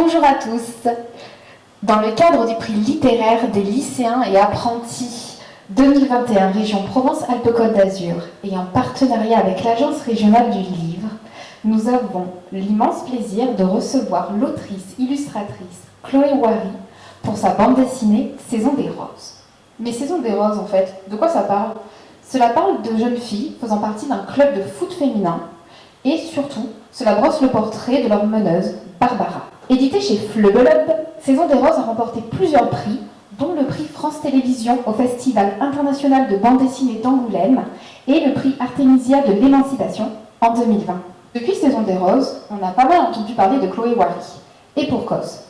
Bonjour à tous. Dans le cadre du prix littéraire des lycéens et apprentis 2021 région Provence-Alpes-Côte d'Azur et en partenariat avec l'Agence régionale du livre, nous avons l'immense plaisir de recevoir l'autrice-illustratrice Chloé Wary pour sa bande dessinée Saison des Roses. Mais Saison des Roses, en fait, de quoi ça parle? Cela parle de jeunes filles faisant partie d'un club de foot féminin et surtout, cela brosse le portrait de leur meneuse, Barbara. Édité chez Fleubelob, Saison des Roses a remporté plusieurs prix, dont le prix France Télévisions au Festival international de bande dessinée d'Angoulême et le prix Artemisia de l'émancipation en 2020. Depuis Saison des Roses, on a pas mal entendu parler de Chloé Wary. Et pour cause.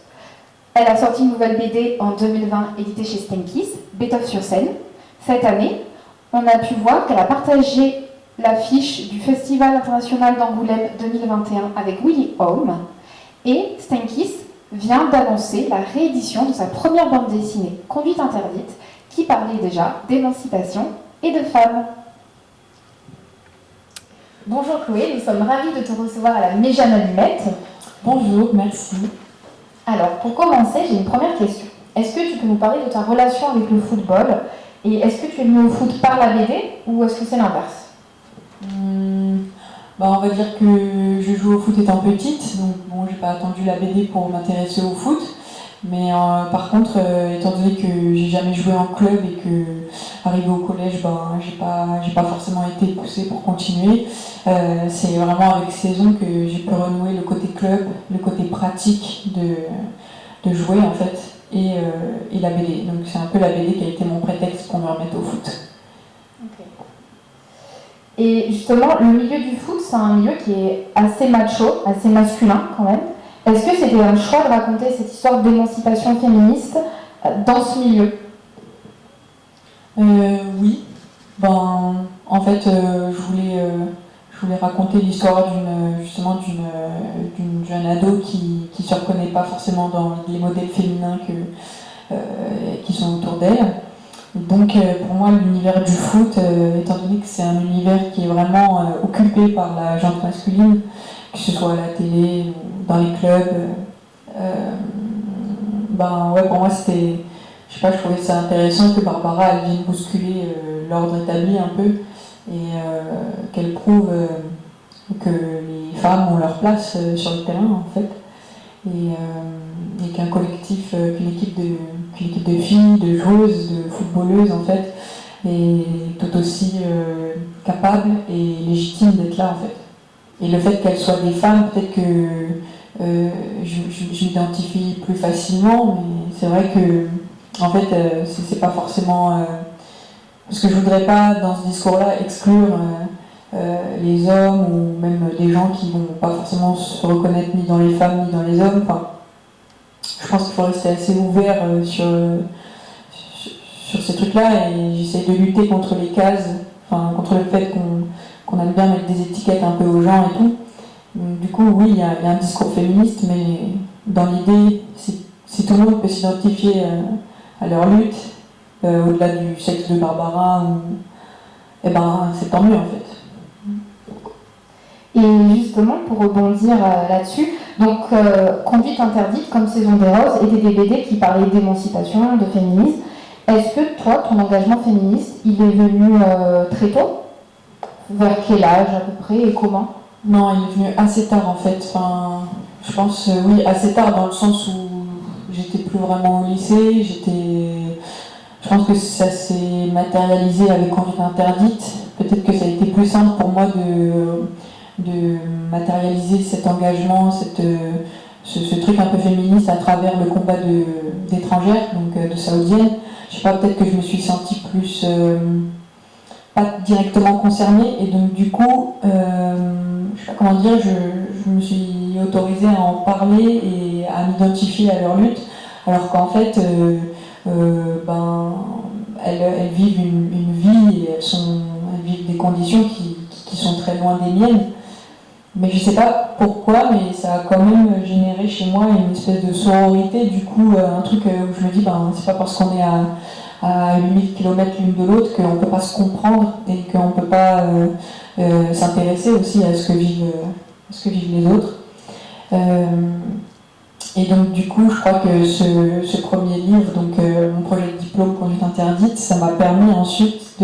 Elle a sorti une nouvelle BD en 2020 éditée chez Stenkis, Beethoven-sur-Seine. Cette année, on a pu voir qu'elle a partagé l'affiche du Festival international d'Angoulême 2021 avec Willy Home. Et Stenkis vient d'annoncer la réédition de sa première bande dessinée, Conduite interdite, qui parlait déjà d'émancipation et de femmes. Bonjour Chloé, nous sommes ravis de te recevoir à la Méjane Allumette. Bonjour, merci. Alors, pour commencer, j'ai une première question. Est-ce que tu peux nous parler de ta relation avec le football? Et est-ce que tu es venue au foot par la BD ou est-ce que c'est l'inverse? On va dire que je joue au foot étant petite, donc bon, j'ai pas attendu la BD pour m'intéresser au foot. Mais par contre, étant donné que j'ai jamais joué en club et que arrivé au collège, j'ai pas forcément été poussée pour continuer. C'est vraiment avec Saison que j'ai pu renouer le côté club, le côté pratique de jouer en fait, et la BD. Donc c'est un peu la BD qui a été mon prétexte pour me remettre au foot. Okay. Et justement, le milieu du foot, c'est un milieu qui est assez macho, assez masculin quand même. Est-ce que c'était un choix de raconter cette histoire d'émancipation féministe dans ce milieu? Oui. En fait, je voulais raconter l'histoire d'une jeune ado qui se reconnaît pas forcément dans les modèles féminins qui sont autour d'elle. Donc pour moi, l'univers du foot, étant donné que c'est un univers qui est vraiment occupé par la gente masculine, que ce soit à la télé ou dans les clubs, pour moi c'était, je trouvais ça intéressant que Barbara elle vienne bousculer l'ordre établi un peu et qu'elle prouve que les femmes ont leur place sur le terrain en fait et qu'un collectif, qu'une équipe de filles, de joueuses, de footballeuses en fait est tout aussi capable et légitime d'être là en fait. Et le fait qu'elles soient des femmes, peut-être que je m'identifie plus facilement, mais c'est vrai que en fait c'est pas forcément parce que je voudrais pas dans ce discours-là exclure les hommes ou même des gens qui vont pas forcément se reconnaître ni dans les femmes ni dans les hommes. Enfin, je pense qu'il faut rester assez ouvert sur ces trucs-là et j'essaie de lutter contre les cases, contre le fait qu'on aime bien mettre des étiquettes un peu aux gens et tout. Du coup, oui, il y a un discours féministe, mais dans l'idée, si tout le monde peut s'identifier à leur lutte, au-delà du sexe de Barbara, c'est tant mieux en fait. Et justement, pour rebondir là-dessus, donc Conduite interdite, comme Saison des Roses, étaient des BD qui parlaient d'émancipation, de féminisme. Est-ce que toi, ton engagement féministe, il est venu très tôt? Vers quel âge à peu près et comment? Non, il est venu assez tard en fait. Je pense, oui, assez tard dans le sens où j'étais plus vraiment au lycée. Je pense que ça s'est matérialisé avec Conduite interdite. Peut-être que ça a été plus simple pour moi de matérialiser cet engagement, ce truc un peu féministe à travers le combat d'étrangères, donc de saoudiennes. Je sais pas, peut-être que je me suis sentie plus pas directement concernée et donc du coup je sais pas comment dire, je me suis autorisée à en parler et à m'identifier à leur lutte alors qu'en fait elles vivent une vie et elles vivent des conditions qui sont très loin des miennes. Mais je sais pas pourquoi, mais ça a quand même généré chez moi une espèce de sororité, du coup un truc où je me dis c'est pas parce qu'on est à 8000 km l'une de l'autre qu'on peut pas se comprendre et qu'on peut pas s'intéresser aussi à ce que vivent les autres. Et donc du coup, je crois que ce premier livre, donc mon projet de diplôme conduite interdite, ça m'a permis ensuite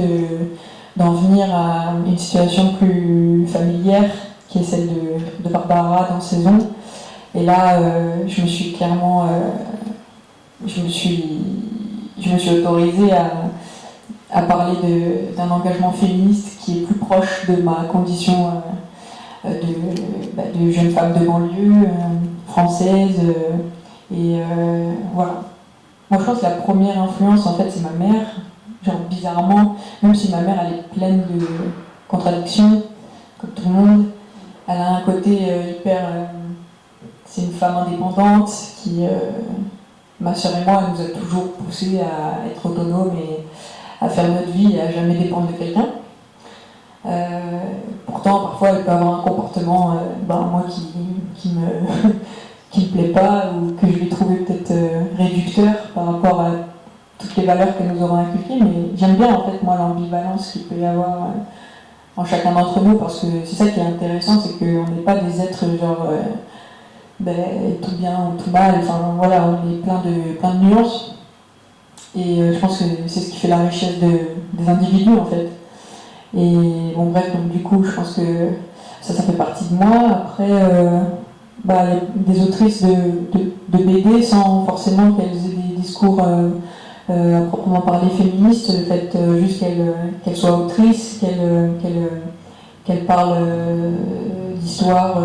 d'en venir à une situation plus familière, qui est celle de Barbara dans Saison. Et là, je me suis clairement, je me suis autorisée à parler d'un engagement féministe qui est plus proche de ma condition de jeune femme de banlieue, française. Et voilà. Moi, je pense que la première influence, en fait, c'est ma mère. Genre, bizarrement, même si ma mère, elle est pleine de contradictions, comme tout le monde, elle a un côté hyper... c'est une femme indépendante qui... ma sœur et moi, elle nous a toujours poussé à être autonomes et à faire notre vie et à jamais dépendre de quelqu'un. Pourtant, parfois, elle peut avoir un comportement, moi, qui me qui me plaît pas ou que je vais trouver peut-être réducteur par rapport à toutes les valeurs que nous aurons inculquées. Mais j'aime bien, en fait, moi, l'ambivalence qu'il peut y avoir en chacun d'entre nous, parce que c'est ça qui est intéressant, c'est qu'on n'est pas des êtres genre tout bien ou tout mal. Enfin, voilà, on est plein de nuances. Et je pense que c'est ce qui fait la richesse des individus, en fait. Et bon, bref, donc du coup, je pense que ça fait partie de moi. Après, il y a des autrices de BD sans forcément qu'elles aient des discours à proprement parler féministes, le fait juste qu'elles soient autrices, qu'elles parlent d'histoire,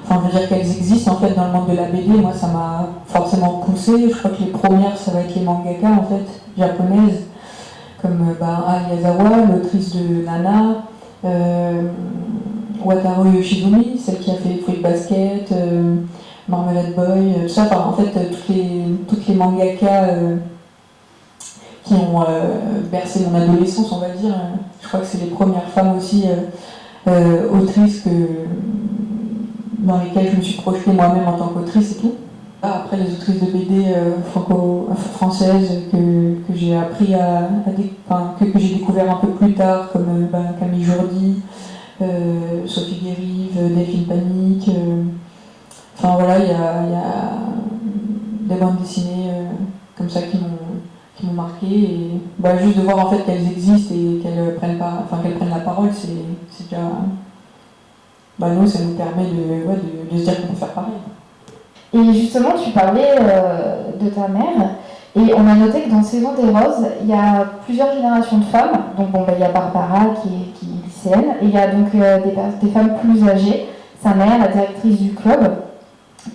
enfin je veux dire qu'elles existent en fait dans le monde de la BD. Moi, ça m'a forcément poussée. Je crois que les premières, ça va être les mangaka en fait, japonaises, comme Ai Yazawa, l'autrice de Nana, Wataru Yoshizumi, celle qui a fait Fruit Basket, Marmalade Boy, tout ça. Enfin, en fait, toutes les mangakas qui ont bercé mon adolescence, on va dire. Je crois que c'est les premières femmes aussi autrices dans lesquelles je me suis projetée moi-même en tant qu'autrice et tout. Après, les autrices de BD franco-françaises que j'ai appris que j'ai découvert un peu plus tard, comme Camille Jourdi, Sophie Guérive, Delphine Panique. Enfin voilà, il y a des bandes dessinées comme ça qui m'ont marqué. Et juste de voir en fait qu'elles existent et qu'elles prennent la parole, c'est déjà. Nous, ça nous permet de se dire qu'on peut faire pareil. Et justement, tu parlais de ta mère, et on a noté que dans Saison des Roses, il y a plusieurs générations de femmes. Donc il y a Barbara qui est lycéenne, et il y a donc des femmes plus âgées, sa mère, la directrice du club.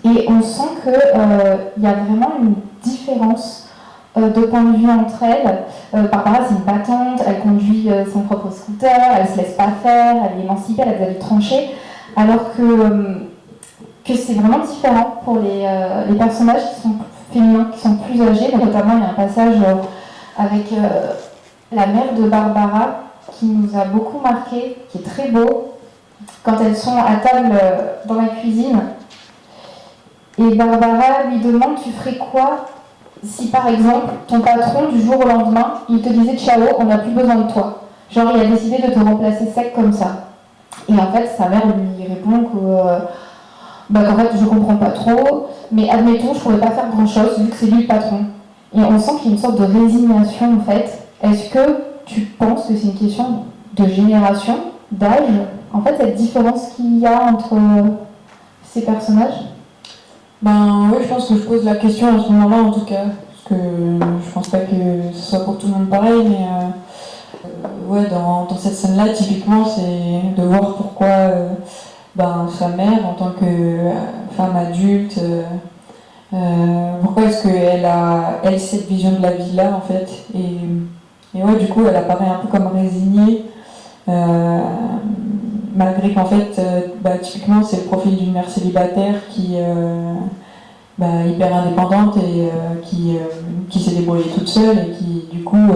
Et on sent qu'il y a vraiment une différence de point de vue entre elles. Barbara, c'est une battante, elle conduit son propre scooter, elle se laisse pas faire, elle est émancipée, elle a des avis tranchés, alors que c'est vraiment différent pour les personnages qui sont féminins, qui sont plus âgés. Notamment, il y a un passage avec la mère de Barbara qui nous a beaucoup marqué, qui est très beau, quand elles sont à table dans la cuisine. Et Barbara lui demande: tu ferais quoi si par exemple ton patron du jour au lendemain il te disait ciao, on n'a plus besoin de toi, genre il a décidé de te remplacer sec comme ça. Et en fait sa mère lui répond qu'en fait je comprends pas trop, mais admettons je pourrais pas faire grand chose vu que c'est lui le patron. Et on sent qu'il y a une sorte de résignation en fait. Est-ce que tu penses que c'est une question de génération, d'âge, en fait cette différence qu'il y a entre ces personnages? Oui, je pense que je pose la question à ce moment-là en tout cas, parce que je pense pas que ce soit pour tout le monde pareil, mais dans cette scène-là, typiquement, c'est de voir pourquoi sa mère, en tant que femme adulte, pourquoi est-ce qu'elle a, elle, cette vision de la vie-là, en fait, et du coup, elle apparaît un peu comme résignée, malgré qu'en fait, typiquement, c'est le profil d'une mère célibataire qui hyper indépendante et qui s'est débrouillée toute seule et qui, du coup,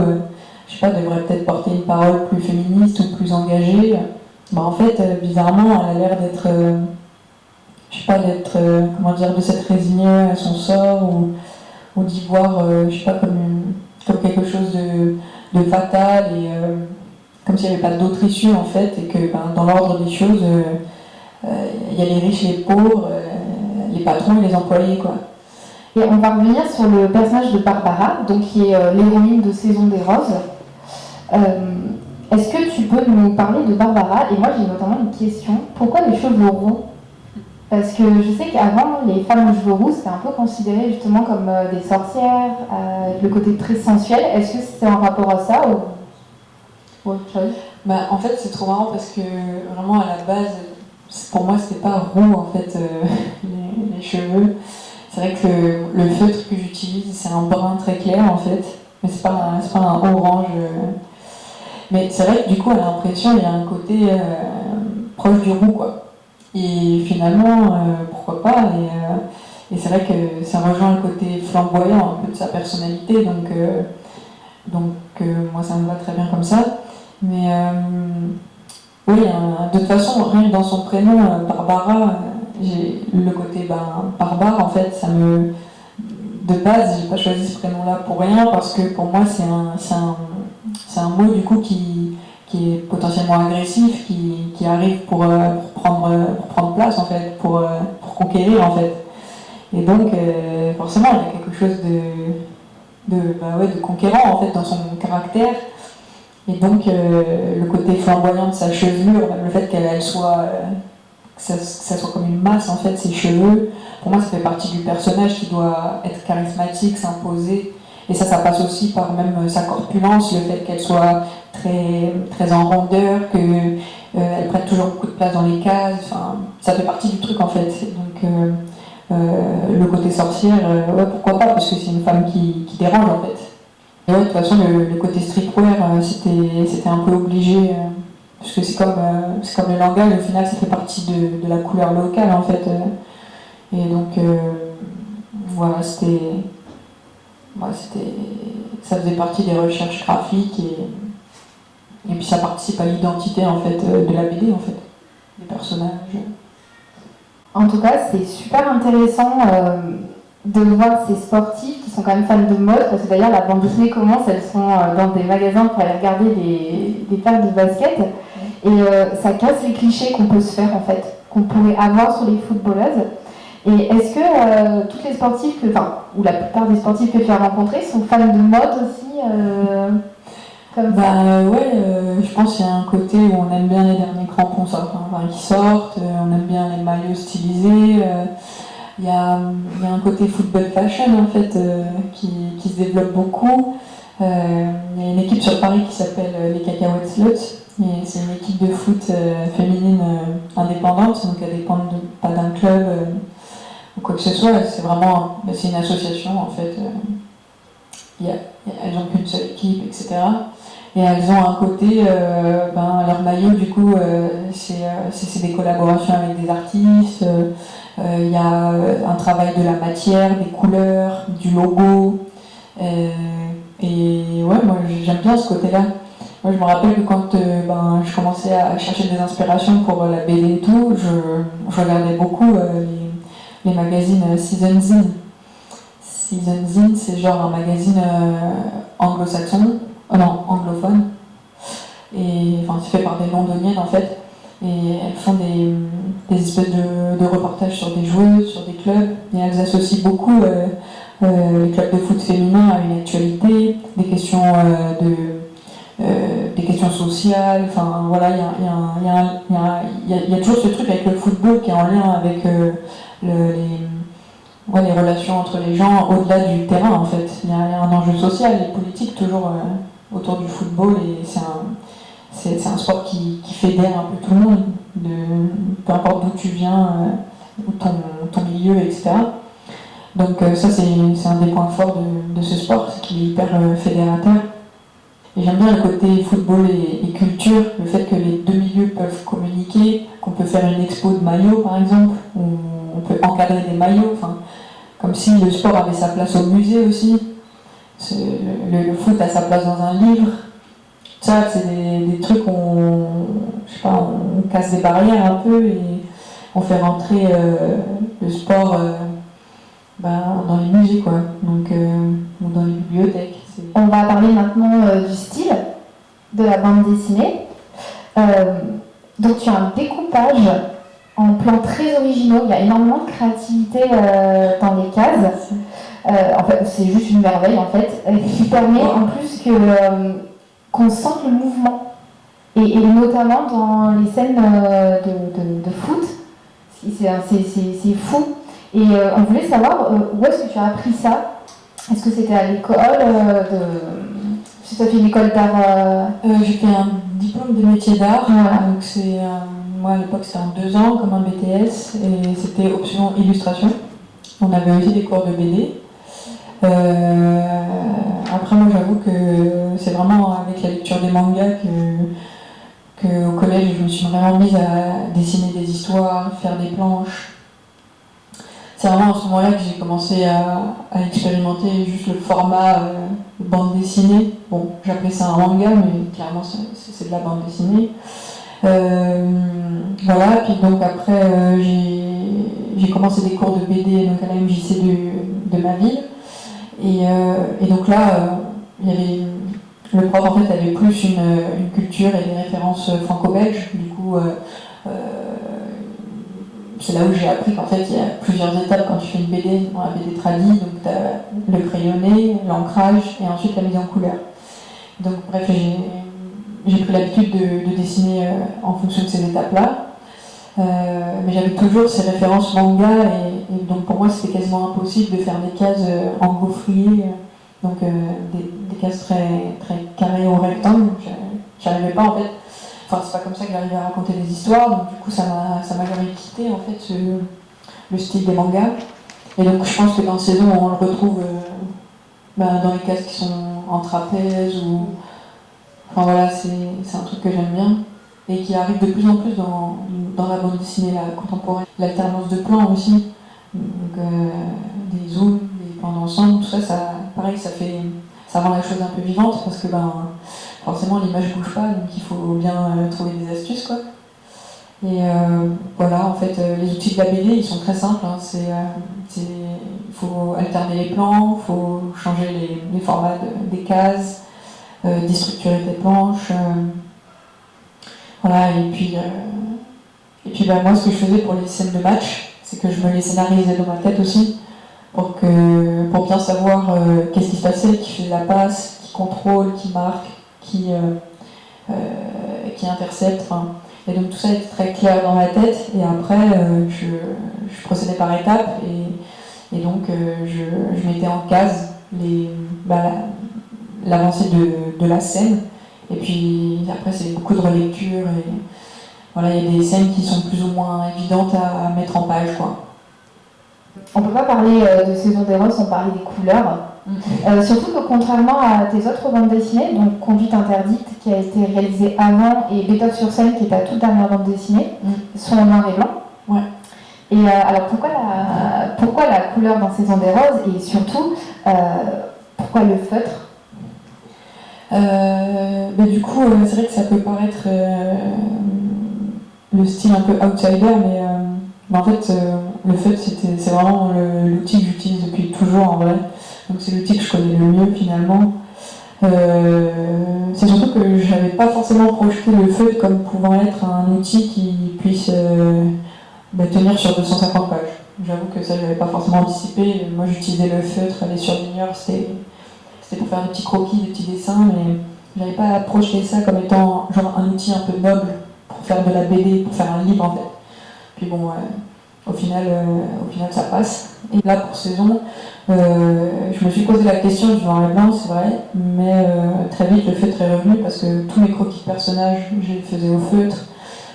je sais pas, devrait peut-être porter une parole plus féministe ou plus engagée. En fait, bizarrement, elle a l'air d'être, de s'être résignée à son sort ou d'y voir, comme quelque chose de fatal et comme s'il n'y avait pas d'autre issue en fait, et que dans l'ordre des choses, il y a les riches, les pauvres, les patrons et les employés, quoi. Et on va revenir sur le personnage de Barbara, donc qui est l'héroïne de Saison des Roses. Est-ce que tu peux nous parler de Barbara? Et moi j'ai notamment une question. Pourquoi les cheveux roux? Parce que je sais qu'avant, les femmes aux cheveux roux, c'était un peu considéré justement comme des sorcières, le côté très sensuel. Est-ce que c'est en rapport à ça ou autre chose? En fait, c'est trop marrant parce que vraiment à la base, pour moi, c'était pas roux en fait, les cheveux. C'est vrai que le feutre que j'utilise, c'est un brun très clair en fait, mais c'est pas un orange. Mais c'est vrai que du coup, à l'impression, il y a un côté proche du roux quoi. Et finalement, pourquoi pas et c'est vrai que ça rejoint le côté flamboyant un peu de sa personnalité, donc moi ça me va très bien comme ça. Mais oui, de toute façon, rien que dans son prénom, Barbara, j'ai le côté barbare en fait, de base, j'ai pas choisi ce prénom-là pour rien parce que pour moi c'est un mot du coup qui est potentiellement agressif, qui arrive pour prendre place en fait, pour conquérir en fait. Et donc forcément il y a quelque chose de conquérant en fait dans son caractère. Et donc le côté flamboyant de sa chevelure, le fait qu'elle soit que ça soit comme une masse en fait, ses cheveux, pour moi ça fait partie du personnage qui doit être charismatique, s'imposer. Et ça passe aussi par même sa corpulence, le fait qu'elle soit très, très en rondeur, qu'elle prenne toujours beaucoup de place dans les cases, enfin, ça fait partie du truc en fait. Donc le côté sorcière, ouais, pourquoi pas, parce que c'est une femme qui dérange en fait. Et ouais, de toute façon, le côté streetwear, c'était un peu obligé, parce que c'est comme le langage, au final, ça fait partie de la couleur locale en fait. Et donc, voilà, ça faisait partie des recherches graphiques et puis ça participe à l'identité en fait de la BD en fait, des personnages. En tout cas, c'est super intéressant de voir ces sportifs qui sont quand même fans de mode, parce que d'ailleurs la bande dessinée commence, elles sont dans des magasins pour aller regarder des paires de basket, et ça casse les clichés qu'on peut se faire en fait, qu'on pourrait avoir sur les footballeuses. Et est-ce que toutes les sportives, ou la plupart des sportifs que tu as rencontrés sont fans de mode aussi comme ça? Ouais, je pense qu'il y a un côté où on aime bien les derniers crampons qui sortent, on aime bien les maillots stylisés. Il y a un côté football fashion en fait qui se développe beaucoup. Il y a une équipe sur Paris qui s'appelle les Cacahuètes Sluts. Et c'est une équipe de foot féminine indépendante, donc elle dépend pas d'un club ou quoi que ce soit. C'est une association en fait. Elles n'ont qu'une seule équipe, etc. Et elles ont un côté, leur maillot du coup, c'est des collaborations avec des artistes. Il y a un travail de la matière, des couleurs, du logo. Et ouais, moi j'aime bien ce côté-là. Moi je me rappelle que quand je commençais à chercher des inspirations pour la BD et tout, je regardais beaucoup les magazines Season Zine. Season Zine, c'est genre un magazine anglo-saxon, anglophone, et c'est fait par des londoniennes en fait, et elles font des espèces de reportages sur des joueuses, sur des clubs, et elles associent beaucoup les clubs de foot féminins à une actualité, des questions sociales, enfin voilà, il y a toujours ce truc avec le football qui est en lien avec les relations entre les gens au-delà du terrain en fait. Il y a un enjeu social et politique toujours autour du football, et c'est un sport qui fédère un peu tout le monde, peu importe d'où tu viens, ton milieu, etc. Donc ça c'est un des points forts de ce sport, c'est qu'il est hyper fédérateur. Et j'aime bien le côté football et culture, le fait que les deux milieux peuvent communiquer, qu'on peut faire une expo de maillots par exemple, où on peut encadrer des maillots, comme si le sport avait sa place au musée aussi. Le foot a sa place dans un livre. Ça, c'est des trucs où on casse des barrières un peu et on fait rentrer le sport dans les musées, quoi. Donc, ou dans les bibliothèques. On va parler maintenant du style de la bande dessinée. Donc tu as un découpage en plans très originaux, il y a énormément de créativité dans les cases. En fait, c'est juste une merveille en fait, qui permet en plus qu'on sente le mouvement. Et notamment dans les scènes de foot, c'est fou. Et on voulait savoir où est-ce que tu as appris ça. Est-ce que c'était à l'école Si tu as fait une école d'art J'ai fait un diplôme de métier d'art. Voilà. Donc moi à l'époque c'était en 2 ans comme un BTS et c'était option illustration. On avait aussi des cours de BD. Après moi j'avoue que c'est vraiment avec la lecture des mangas qu'au collège je me suis vraiment mise à dessiner des histoires, faire des planches. C'est vraiment à ce moment-là que j'ai commencé à expérimenter juste le format bande dessinée. Bon, j'appelais ça un manga, mais clairement c'est de la bande dessinée. Voilà, puis donc après j'ai commencé des cours de BD donc à la MJC de ma ville. Et donc là, il y avait le prof en fait avait plus une culture et des références franco-belges. Du coup, c'est là où j'ai appris qu'en fait il y a plusieurs étapes quand tu fais une BD, dans la BD tradie, donc tu as le crayonné, l'ancrage et ensuite la mise en couleur. Donc bref, j'ai pris l'habitude de dessiner en fonction de ces étapes-là. Mais j'avais toujours ces références manga et donc pour moi c'était quasiment impossible de faire des cases engauffriées, donc des cases très, très carrées ou rectangles. J'arrivais pas en fait. Enfin, c'est pas comme ça que j'arrivais à raconter des histoires, donc du coup ça m'a jamais quitté en fait le style des mangas. Et donc je pense que dans Saison on le retrouve dans les cases qui sont en trapèze ou. Enfin voilà, c'est un truc que j'aime bien et qui arrive de plus en plus dans la bande dessinée la contemporaine. L'alternance de plans aussi, donc des zooms, des plans d'ensemble, tout ça, pareil, ça rend la chose un peu vivante parce que forcément l'image bouge pas, donc il faut bien trouver des astuces quoi. Et voilà, en fait, les outils de la BD ils sont très simples. Hein. Il faut alterner les plans, il faut changer les formats des cases, déstructurer des planches. Voilà, et puis moi ce que je faisais pour les scènes de match, c'est que je me les scénarisais dans ma tête aussi, pour bien savoir qu'est-ce qui se passait, qui faisait la passe, qui contrôle, qui marque, qui intercepte. Et donc tout ça était très clair dans ma tête, et après je procédais par étapes, et donc je mettais en case l'avancée de la scène. Et puis après c'est beaucoup de relecture et voilà, il y a des scènes qui sont plus ou moins évidentes à mettre en page quoi. On ne peut pas parler de Saison des Roses sans parler des couleurs. Surtout que contrairement à tes autres bandes dessinées, donc Conduite interdite qui a été réalisée avant et Beethoven sur scène qui est ta toute dernière bande dessinée, sont en noir et blanc. Ouais. Et alors pourquoi la couleur dans Saison des Roses et surtout pourquoi le feutre? Du coup, c'est vrai que ça peut paraître le style un peu outsider, mais en fait, le feutre, c'est vraiment l'outil que j'utilise depuis toujours en vrai. Donc c'est l'outil que je connais le mieux finalement. C'est surtout que je n'avais pas forcément projeté le feutre comme pouvant être un outil qui puisse tenir sur 250 pages. J'avoue que ça, je n'avais pas forcément anticipé. Moi, j'utilisais le feutre, les surligneurs, c'était pour faire des petits croquis, des petits dessins, mais je n'avais pas projeté ça comme étant genre un outil un peu noble pour faire de la BD, pour faire un livre en fait. Puis bon, au final ça passe. Et là pour Saison, je me suis posé la question du noir et blanc, c'est vrai, mais très vite le feutre est revenu parce que tous mes croquis de personnages, je les faisais au feutre.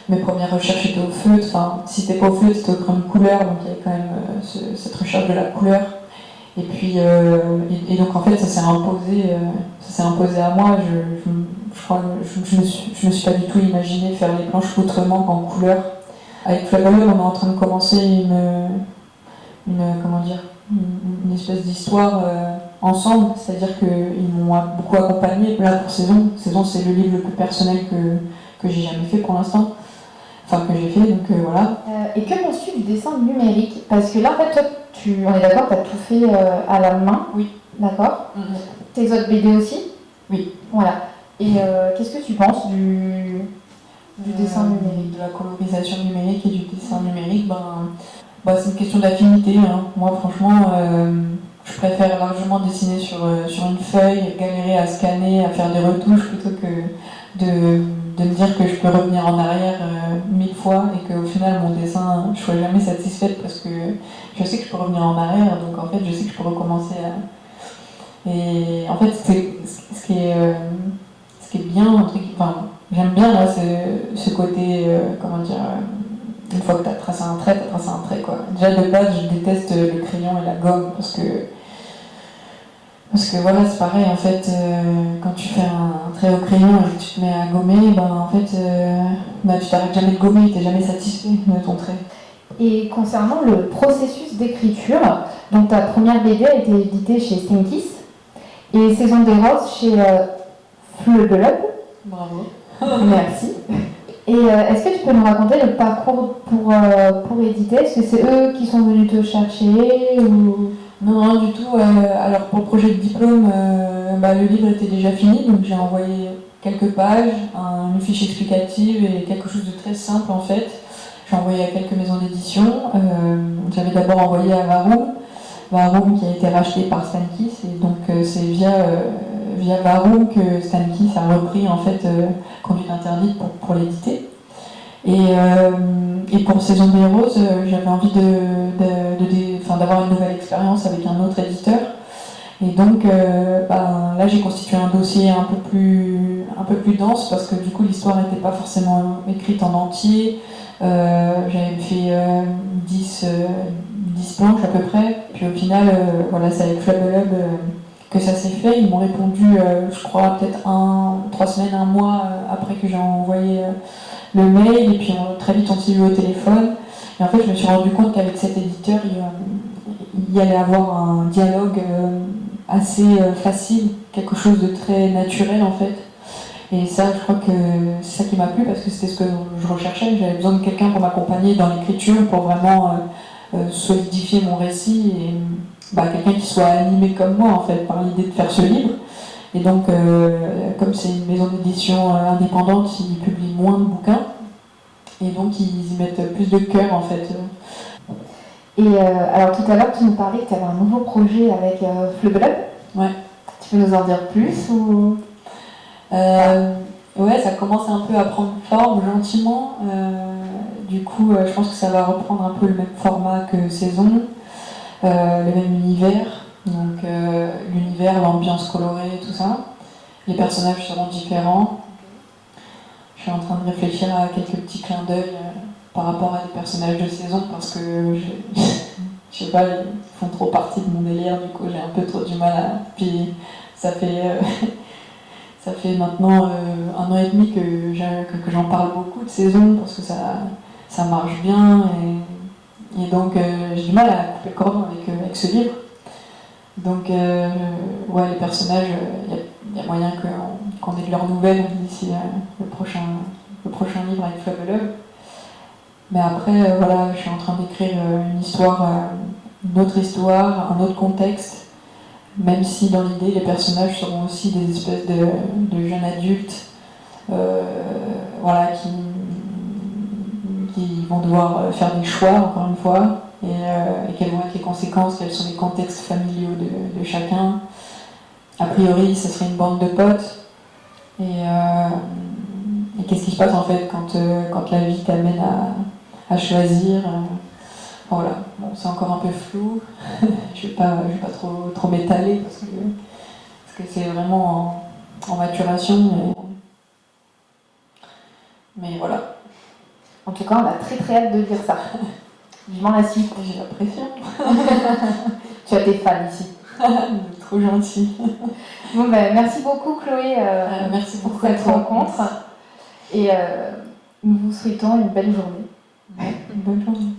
Mes premières recherches étaient au feutre, enfin si c'était pas au feutre, c'était au crayon de couleur, donc il y avait quand même cette recherche de la couleur. Et puis, et donc en fait, ça s'est imposé à moi. Je crois que je me suis pas du tout imaginé faire les planches autrement qu'en couleur. Avec Flavoleur, on est en train de commencer une espèce d'histoire ensemble. C'est-à-dire qu'ils m'ont beaucoup accompagné. Là pour Saison, c'est le livre le plus personnel que j'ai jamais fait pour l'instant. Enfin, que j'ai fait, donc voilà. Et que penses-tu du dessin numérique? Parce que là, en fait, toi, on est d'accord, tu as tout fait à la main. Oui. D'accord. Tes autres BD aussi? Oui. Voilà. Et qu'est-ce que tu penses du dessin numérique? De la colorisation numérique et du dessin numérique, c'est une question d'affinité. Hein. Moi, franchement, je préfère largement dessiner sur une feuille, galérer à scanner, à faire des retouches, plutôt que de me dire que je peux revenir en arrière 1000 fois et qu'au final mon dessin, je ne sois jamais satisfaite parce que je sais que je peux revenir en arrière, donc en fait je sais que je peux recommencer Et en fait ce qui est bien, enfin, j'aime bien là, ce côté, comment dire, une fois que tu as tracé un trait, quoi. Déjà de base je déteste le crayon et la gomme parce que voilà, c'est pareil, en fait, quand tu fais un trait au crayon et que tu te mets à gommer, en fait, tu t'arrêtes jamais de gommer, tu n'es jamais satisfait de ton trait. Et concernant le processus d'écriture, donc ta première BD a été éditée chez Stinkis et Saison des Roses chez Fleugelub. Bravo. Merci. Et est-ce que tu peux nous raconter le parcours pour éditer? Est-ce que c'est eux qui sont venus te chercher ou... Non, du tout. Alors pour le projet de diplôme, le livre était déjà fini, donc j'ai envoyé quelques pages, une fiche explicative et quelque chose de très simple en fait. J'ai envoyé à quelques maisons d'édition. J'avais d'abord envoyé à Varum qui a été racheté par Stankis, et donc c'est via Varum que Stankis a repris en fait Conduite interdite pour l'éditer. Et pour Saison des Roses, j'avais envie d'avoir une nouvelle expérience avec un autre éditeur. Et donc là j'ai constitué un dossier un peu plus dense parce que du coup l'histoire n'était pas forcément écrite en entier. J'avais fait 10 planches à peu près. Puis au final, c'est avec Flabelub que ça s'est fait. Ils m'ont répondu, je crois, peut-être 3 semaines, un mois après que j'ai envoyé le mail, et puis très vite on s'est vu au téléphone. Et en fait, je me suis rendu compte qu'avec cet éditeur, il y allait avoir un dialogue assez facile, quelque chose de très naturel en fait. Et ça, je crois que c'est ça qui m'a plu parce que c'était ce que je recherchais. J'avais besoin de quelqu'un pour m'accompagner dans l'écriture, pour vraiment solidifier mon récit, et quelqu'un qui soit animé comme moi en fait par l'idée de faire ce livre. Et donc, comme c'est une maison d'édition indépendante, ils publient moins de bouquins, et donc ils y mettent plus de cœur en fait. Et alors tout à l'heure, tu nous parlais que tu avais un nouveau projet avec Fleugelub. Ouais. Tu peux nous en dire plus ou... Ouais, ça commence un peu à prendre forme gentiment. Du coup, je pense que ça va reprendre un peu le même format que Saison, le même univers. Donc l'univers, l'ambiance colorée, tout ça. Les personnages seront différents. Je suis en train de réfléchir à quelques petits clins d'œil par rapport à des personnages de Saison parce que je sais pas, ils font trop partie de mon délire, du coup j'ai un peu trop du mal à... Puis ça fait maintenant 1 an et demi que j'en parle beaucoup de Saison parce que ça marche bien, et donc j'ai du mal à couper le cordon avec ce livre. Donc les personnages, il y a moyen qu'on ait de leurs nouvelles d'ici le prochain livre avec Flabelub. Mais après, je suis en train d'écrire une autre histoire, un autre contexte, même si dans l'idée les personnages seront aussi des espèces de jeunes adultes qui vont devoir faire des choix, encore une fois, et quelles vont être les conséquences, quels sont les contextes familiaux de chacun. A priori, ce serait une bande de potes, et qu'est-ce qui se passe en fait quand la vie t'amène à choisir. Voilà, bon, c'est encore un peu flou, je vais pas trop m'étaler parce que c'est vraiment en maturation, mais voilà. En tout cas, on a très très hâte de lire ça. Vivement la suite. J'ai l'impression. Tu as tes fans ici. Trop gentil. Bon, merci beaucoup Chloé merci pour cette rencontre. Et nous vous souhaitons une belle journée. Une bonne journée.